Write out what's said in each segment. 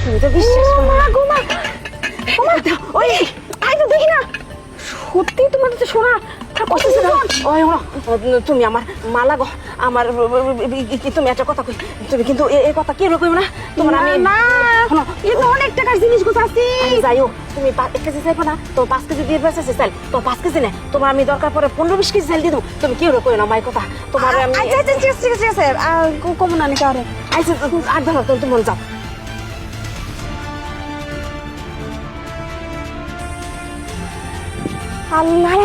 তুমি তো বিশ্বাস করো না গো মা ওই আই তো দেখি না সত্যি তোমার তো শোনা ওই তুমি আমার মালা গো আমার তুমি একটা কথা কই তুমি কিন্তু এই কথা কি রকম না তোমার আমি না এই তো অনেক টাকার জিনিস গোছাচ্ছি যাইও তুমি 1 কেজি চাইবো না তো 5 কেজি দিয়ে বেঁচেছে চাল তো 5 কেজি না তোমার আমি দরকার পড়ে 15-20 কেজি চাল দিয়ে দেবো তুমি কি রকম না মাই কথা তোমার আমি আচ্ছা ঠিক আছে কম না নাকি আরে আচ্ছা আর ধরো তুমি মন যাও আল্লাহ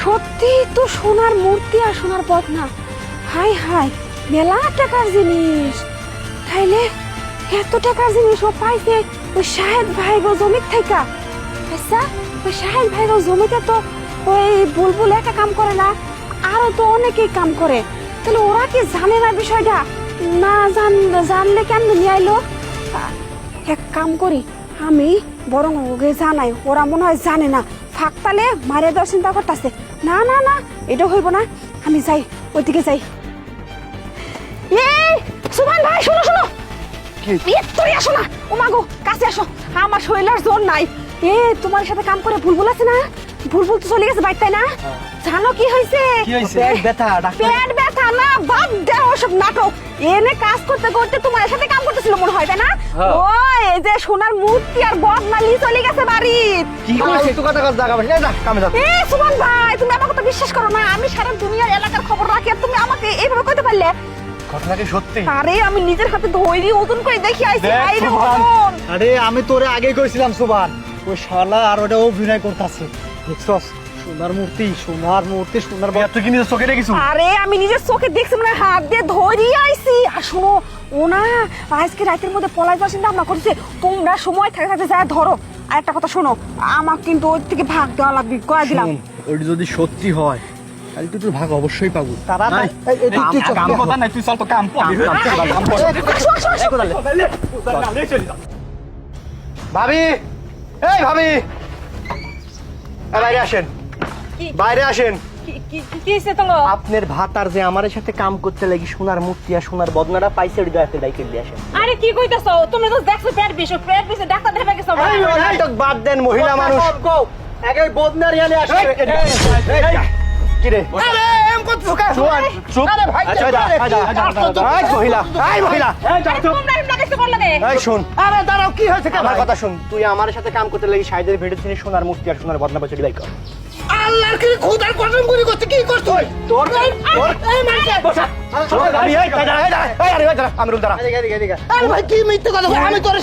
সত্যি তো সোনার মূর্তি আর সোনার বদনা হাই হাই মেলা টাকার জিনিস তাইলে এত টাকার জিনিস ও পাইছে ওই শাহেদ ভাই গো জমি থেকে আচ্ছা ওই শাহেদ ভাই গো জমিতে তো ওই বুলবুল একা কাম করে না আরো তো অনেকেই কাম করে তাহলে ওরা কি জানে না বিষয়টা না জানলে কেন নিয়ে আইলো এক কাম করি আমি বরং ওকে জানাই ওরা মনে হয় জানে না ফাঁকতালে মারে দেওয়ার চিন্তা করতেছে না না না এটা হইব না আমি যাই ওইদিকে যাই সুভান ভাই শোনো শোনো তুই আসো না ও মাগো কাছে আসো আমার শরীরের জোর নাই তোমার সাথে কাম করে বুলবুল আছে না বুলবুল তো চলে গেছে বাইক তাই না জানো কি হয়েছে পেট ব্যথা না বাদ দাও সব নাটক এনে কাজ করতে করতে তোমার সাথে কাম করতেছিল মনে হয় তাই না ওই এই যে সোনার মূর্তি আর বদনালি চলে গেছে বাড়ি কি কইছে তো কথা কথা জায়গা বসে যা কামে যা সুমন ভাই তুমি আমার কথা বিশ্বাস করো না আমি সারা দুনিয়ার এলাকার খবর রাখি আর তুমি আমাকে এইভাবে কইতে পারলে ঘটনা কি সত্যি আরে আমি নিজের হাতে ধইরি ওজন করে দেখি আইছি আই রে আরে আমি তোরে আগেই কইছিলাম সুবান ওই শালা আর ওটা অভিনয় করতেছে দেখছস সোনার মূর্তি সোনার বাবা তুই কি নিজের চোখে দেখিস আরে আমি নিজের চোখে দেখছি মানে হাত দিয়ে ধরি আইছি আর শোনো ও না আজকে রাতের মধ্যে পলাই যাওয়ার চিন্তা ভাবনা করছে তোমরা সময় থাকতে থাকতে যা ধরো আর একটা কথা শোনো আমার কিন্তু ওই থেকে ভাগ দেওয়া লাগবে কয়ে দিলাম ওইটা যদি সত্যি হয় তাহলে তুই তোর ভাগ অবশ্যই পাবো তারা কাম কথা নাই তুই চল তো কাম ভাবি এই ভাবি বাইরে আসেন বাইরে আসেন কি হইছে তোমার আপনার ভাতার যে আমার সাথে কাম করতে লাগি সোনার মূর্তি আর সোনার বদনাটা পাইছে ওই দয়াতে ডাইকে দিয়ে আসেন আরে কি কইতাছো তুমি তো দেখছো পেট বিষে ডাক্তার দেখাবে গেছো নাটক বাদ দেন মহিলা মানুষ আগে বদনার ইয়ালে আসে কি রে আরে এম কত সুকা চুপ আরে ভাই আচ্ছা এই মহিলা তোমরা এমন কিছু করলে দে এই শুন আরে দাঁড়াও কি হয়েছে আমার কথা শুন তুই আমার সাথে কাম করতে লাগি সাইদের ভিডিও ছিনি সোনার মূর্তি আর সোনার বদনা পাইছে ডিলাই কর আল্লাহর কি খোদার কসম করে করতে কি করছ তুই তোর এই মাইকে আমি এই আরে দাঁড়া আমি রুল দাঁড়া আরে ভাই কি মিথ্যে কথা আমি তোর